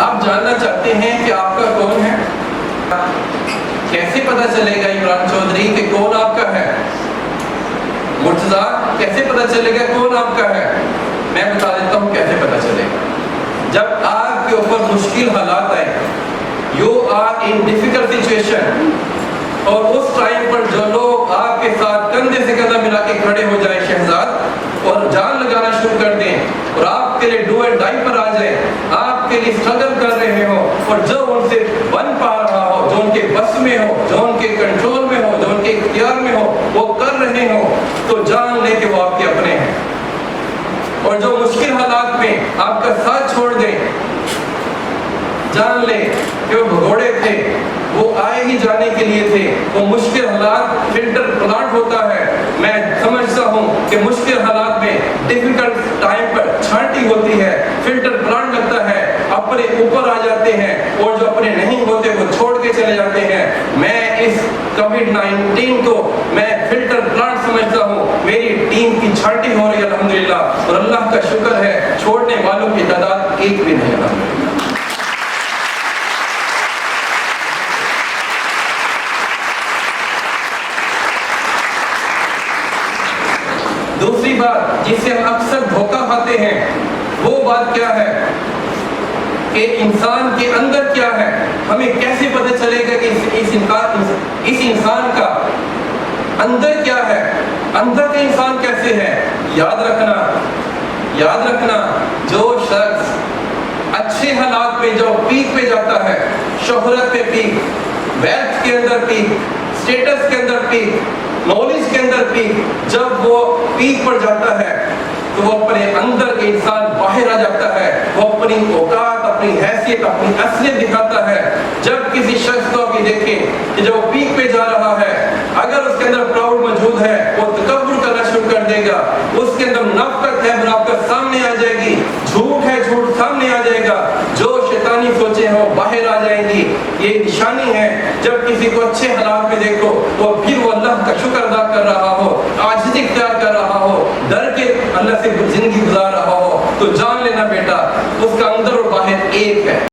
آپ جاننا چاہتے ہیں کہ آپ کا کون ہے؟ کیسے پتہ چلے گا عمران چودھری کہ کون آپ کا ہے؟ مرتضیٰ کیسے پتہ چلے گا کون آپ کا ہے؟ میں بتا دیتا ہوں کیسے پتہ چلے گا۔ جب آپ کے اوپر مشکل حالات آئے، you are in difficult situation, اور اس ٹائم پر جو لوگ آپ کے ساتھ کندھے سے کندھا ملا کے کھڑے ہو جائیں شہزاد، اور جان لگانا شروع کر دیں، اور آپ کے لیے ڈو اینڈ ڈائی پر آ جائیں، آپ کے لیے اسٹرگل کر رہے ہو، اور جو ان سے بن پا رہا ہو، جو ان کے بس میں ہو، جو ان کے کنٹرول میں ہو، جو ان کے اختیار میں ہو، وہ کر رہے ہو، تو جان لے کہ وہ آپ کے اپنے ہیں۔ اور جو مشکل حالات میں آپ کا ساتھ چھوڑ دیں، جان لیں کہ وہ بھگوڑے تھے، وہ آئے ہی جانے کے لیے تھے۔ وہ مشکل حالات فلٹر پلانٹ ہوتا ہے۔ میں سمجھتا ہوں کہ مشکل حالات میں ڈیفیکلٹ ٹائم پر چھانٹی ہوتی ہے، فلٹر پلانٹ لگتا ہے، اپنے اوپر آ جاتے ہیں، اور جو اپنے نہیں ہوتے وہ چھوڑ کے چلے جاتے ہیں۔ میں اس کووڈ-19 کو میں فلٹر پلانٹ سمجھتا ہوں۔ میری ٹیم کی چھانٹی ہو رہی ہے الحمدللہ، اور اللہ کا شکر ہے چھوڑنے والوں کی تعداد ایک بھی نہیں الحمدللہ۔ دوسری بات جس سے ہم اکثر دھوکہ کھاتے ہیں، وہ بات کیا ہے کہ انسان کے اندر کیا ہے۔ ہمیں کیسے پتہ چلے گا کہ اس انسان کا اندر کیا ہے، اندر کا انسان کیسے ہے؟ یاد رکھنا جو شخص اچھے حالات میں جو پیک پہ جاتا ہے، شہرت پہ پیک، ویلتھ کے اندر پیک، اسٹیٹس کے اندر پیک، نالج کے اندر پیک، جب وہ پیک پر جاتا ہے تو وہ اپنے اندر کے انسان باہر آ جاتا ہے، وہ اپنی اوقات، اپنی حیثیت، اپنی اصلیت دکھاتا ہے۔ جب کسی شخص کو بھی دیکھیں کہ جو پیک پہ جا رہا ہے، اگر اس کے اندر پراؤڈ موجود ہے، وہ تکبر کرنا شروع کر دے گا، اس کے اندر منافقت ہے، منافقت سامنے آ جائے گی، جھوٹ ہے، جھوٹ سامنے آ جائے گا، جو شیطانی سوچیں ہو باہر آ جائیں گی۔ یہ نشانی ہے جب کسی کو اچھے حالات میں دیکھو تو پھر وہ اللہ کا شکر ادا کر رہا ہو، عاجزی اختیار کر رہا ہو، ڈر کے اللہ سے زندگی گزار رہا ہو، تو جان